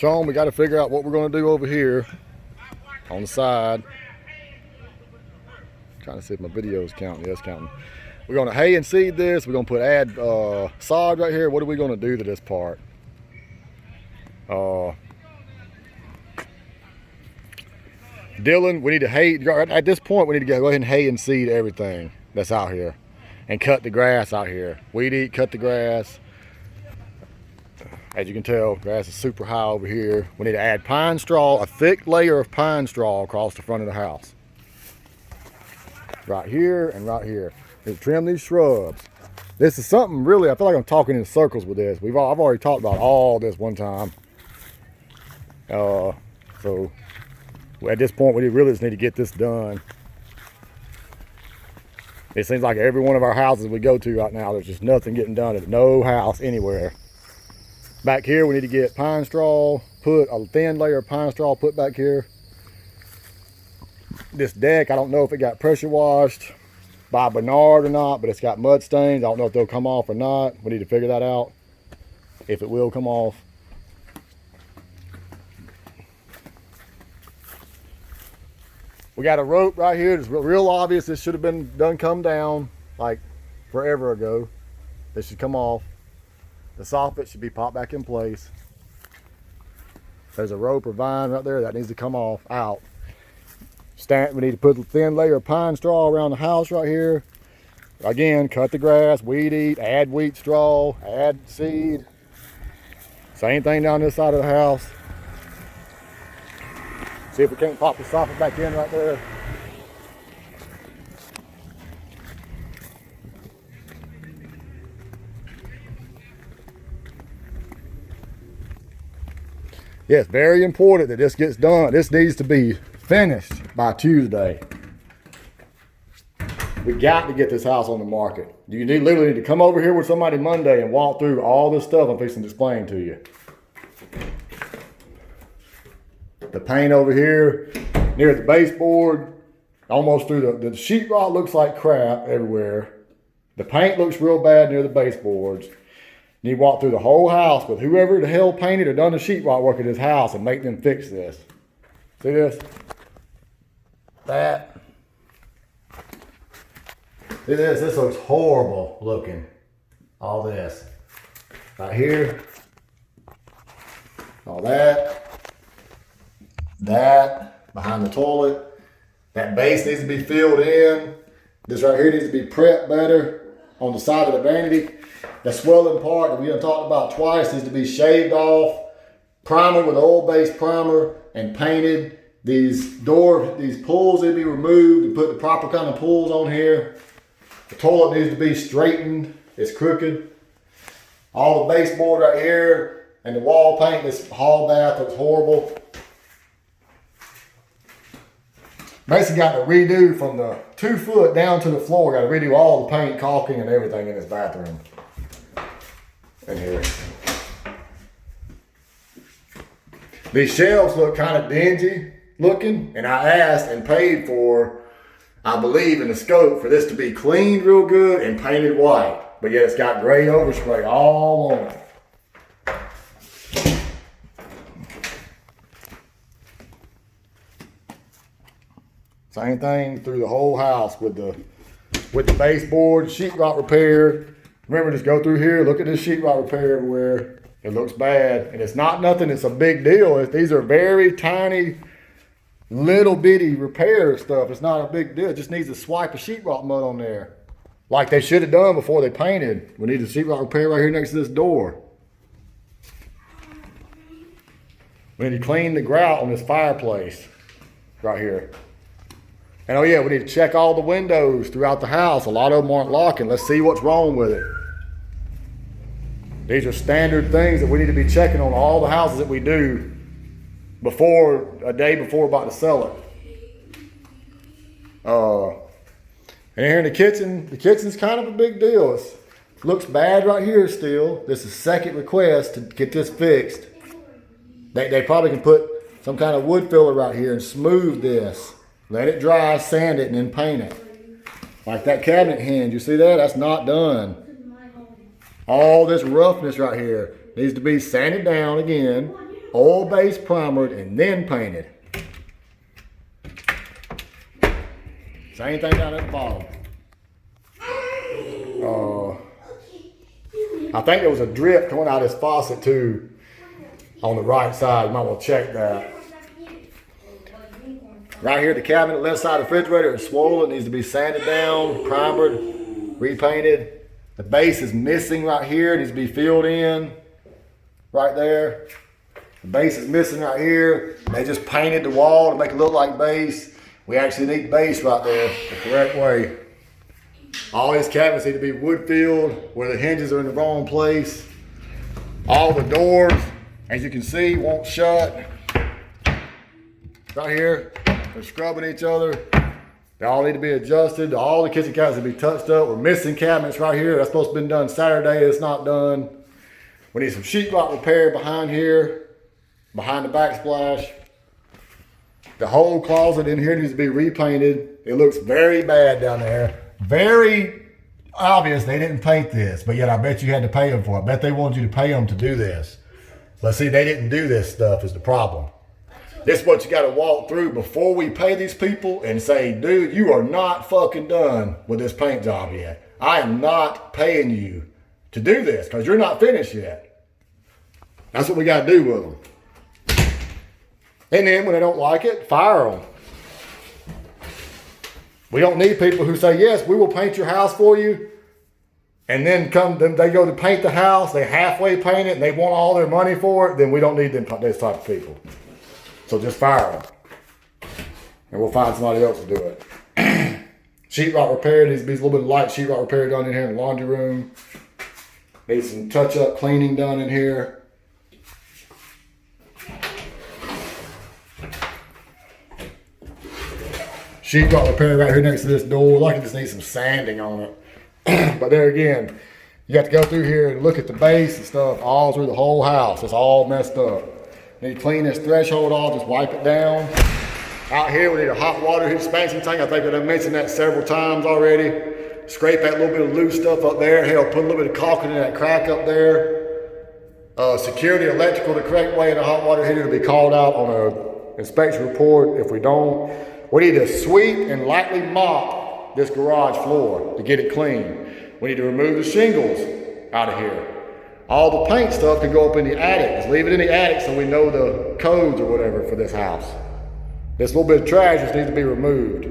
Sean, we got to figure out what we're going to do over here on the side. Trying to see if my video is counting. Yes, counting. We're going to hay and seed this. We're going to add sod right here. What are we going to do to this part? Dylan, we need to hay. At this point, we need to go ahead and hay and seed everything that's out here. And cut the grass out here. Weed eat, cut the grass. As you can tell, grass is super high over here. We need to add pine straw, a thick layer of pine straw across the front of the house. Right here and right here. Need to trim these shrubs. This is something really, I feel like I'm talking in circles with this. I've already talked about all this one time. So at this point, we really just need to get this done. It seems like every one of our houses we go to right now, there's just nothing getting done at no house anywhere. Back here, we need to get pine straw, put a thin layer of pine straw put back here. This deck, I don't know if it got pressure washed by Bernard or not, but it's got mud stains. I don't know if they'll come off or not. We need to figure that out, if it will come off. We got a rope right here. It's real obvious. This should have been come down like forever ago. This should come off. The soffit should be popped back in place. There's a rope or vine right there that needs to come off out. We need to put a thin layer of pine straw around the house right here. Again, cut the grass, weed eat, add wheat straw, add seed. Same thing down this side of the house. See if we can't pop the soffit back in right there. Yes, very important that this gets done. This needs to be finished by Tuesday. We got to get this house on the market. You literally need to come over here with somebody Monday and walk through all this stuff I'm fixing to explain to you. The paint over here near the baseboard, almost through the sheetrock looks like crap everywhere. The paint looks real bad near the baseboards. You walk through the whole house with whoever the hell painted or done the sheetrock work at this house and make them fix this. See this? That. See this? This looks horrible looking. All this. Right here. All that. That. Behind the toilet. That base needs to be filled in. This right here needs to be prepped better on the side of the vanity. The swelling part that we done talked about twice needs to be shaved off, primer with oil-based primer, and painted. These pulls need to be removed and put the proper kind of pulls on here. The toilet needs to be straightened. It's crooked. All the baseboard right here and the wall paint, this hall bath looks horrible. Basically got to redo from the 2 foot down to the floor. Got to redo all the paint, caulking, and everything in this bathroom. In here. These shelves look kind of dingy looking, and I asked and paid for, I believe in the scope, for this to be cleaned real good and painted white. But yet it's got gray overspray all on it. Same thing through the whole house with the baseboard, sheetrock repair. Remember, just go through here, look at this sheetrock repair everywhere. It looks bad, and it's not nothing, it's a big deal. These are very tiny, little bitty repair stuff. It's not a big deal. It just needs to swipe a sheetrock mud on there. Like they should have done before they painted. We need a sheetrock repair right here next to this door. We need to clean the grout on this fireplace right here. And oh yeah, we need to check all the windows throughout the house. A lot of them aren't locking. Let's see what's wrong with it. These are standard things that we need to be checking on all the houses that we do a day before about to sell it. And here in the kitchen's kind of a big deal. It looks bad right here still. This is second request to get this fixed. They probably can put some kind of wood filler right here and smooth this. Let it dry, sand it, and then paint it. Like that cabinet hinge, you see that? That's not done. All this roughness right here needs to be sanded down again. oil base primered, and then painted. Same thing down at the bottom. I think there was a drip coming out of this faucet too on the right side. You might want to check that. Right here, the cabinet, left side of the refrigerator is swollen, needs to be sanded down, primered, repainted. The base is missing right here, needs to be filled in right there. The base is missing right here. They just painted the wall to make it look like base. We actually need base right there the correct way. All these cabinets need to be wood filled where the hinges are in the wrong place. All the doors, as you can see, won't shut. Right here, they're scrubbing each other. They all need to be adjusted. All the kitchen cabinets need to be touched up. We're missing cabinets right here. That's supposed to have been done Saturday. It's not done. We need some sheetrock repair behind here, behind the backsplash. The whole closet in here needs to be repainted. It looks very bad down there. Very obvious they didn't paint this, but yet I bet you had to pay them for it. I bet they wanted you to pay them to do this. But see, they didn't do this stuff is the problem. This is what you got to walk through before we pay these people and say, dude, you are not fucking done with this paint job yet. I am not paying you to do this because you're not finished yet. That's what we got to do with them. And then when they don't like it, fire them. We don't need people who say, yes, we will paint your house for you. And then they go to paint the house, they halfway paint it, and they want all their money for it. Then we don't need this type of people. So just fire them. And we'll find somebody else to do it. Sheetrock repair needs to be a little bit of light sheetrock repair done in here in the laundry room. Need some touch-up cleaning done in here. Sheetrock repair right here next to this door. Like it just needs some sanding on it. But there again, you got to go through here and look at the base and stuff all through the whole house. It's all messed up. Need to clean this threshold off, just wipe it down. Out here, we need a hot water heat expansion tank. I think I've mentioned that several times already. Scrape that little bit of loose stuff up there. Hell, put a little bit of caulking in that crack up there. Secure the electrical the correct way in the hot water heater to be called out on an inspection report if we don't. We need to sweep and lightly mop this garage floor to get it clean. We need to remove the shingles out of here. All the paint stuff can go up in the attic. Just leave it in the attic so we know the codes or whatever for this house. This little bit of trash just needs to be removed.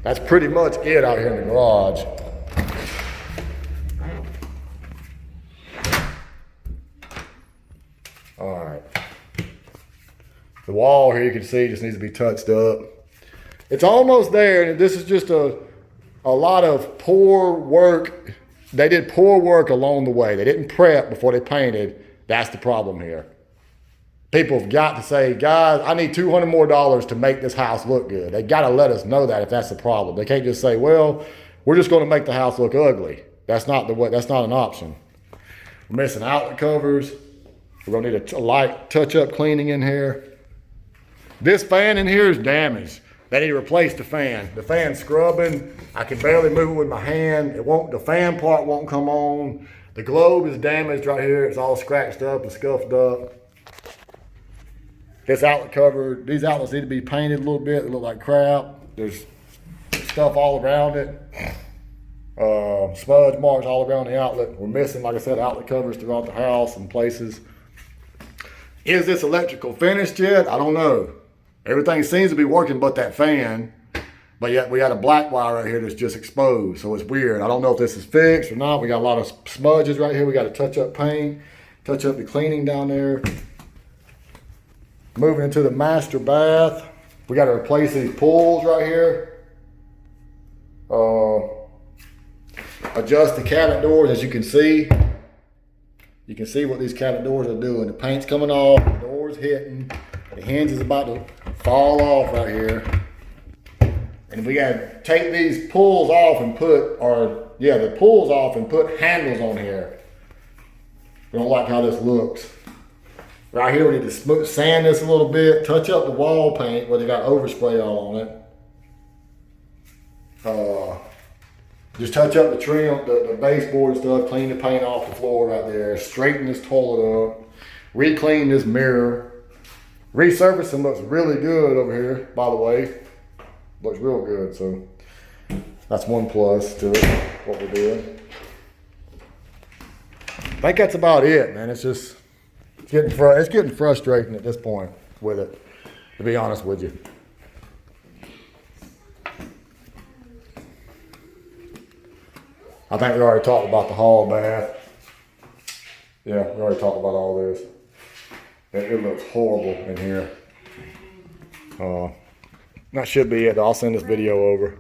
That's pretty much it out here in the garage. All right. The wall here you can see just needs to be touched up. It's almost there, and this is just a lot of poor work. They did poor work along the way. They didn't prep before they painted. That's the problem here. People have got to say, guys, I need $200 more to make this house look good. They got to let us know that if that's the problem. They can't just say, well, we're just going to make the house look ugly. That's not the way. That's not an option. We're missing outlet covers. We're going to need a light touch-up cleaning in here. This fan in here is damaged. They need to replace the fan. The fan's scrubbing. I can barely move it with my hand. The fan part won't come on. The globe is damaged right here. It's all scratched up and scuffed up. This outlet cover, these outlets need to be painted a little bit. They look like crap. There's stuff all around it. Smudge marks all around the outlet. We're missing, like I said, outlet covers throughout the house and places. Is this electrical finished yet? I don't know. Everything seems to be working but that fan. But yet we got a black wire right here that's just exposed. So it's weird. I don't know if this is fixed or not. We got a lot of smudges right here. We got to touch up paint, touch up the cleaning down there. Moving into the master bath. We got to replace these pools right here. Adjust the cabinet doors as you can see. You can see what these cabinet doors are doing. The paint's coming off, the door's hitting. The hinge is about to fall off right here. And we gotta take these pulls off and put handles on here. We don't like how this looks. Right here we need to sand this a little bit, touch up the wall paint where they got overspray all on it. Just touch up the trim, the baseboard and stuff, clean the paint off the floor right there, straighten this toilet up. Re-clean this mirror. Resurfacing looks really good over here, by the way. Looks real good, so that's one plus to it, what we're doing. I think that's about it, man. It's getting frustrating at this point with it, to be honest with you. I think we already talked about the hall bath. Yeah, we already talked about all this. It looks horrible in here. That should be it. I'll send this video over.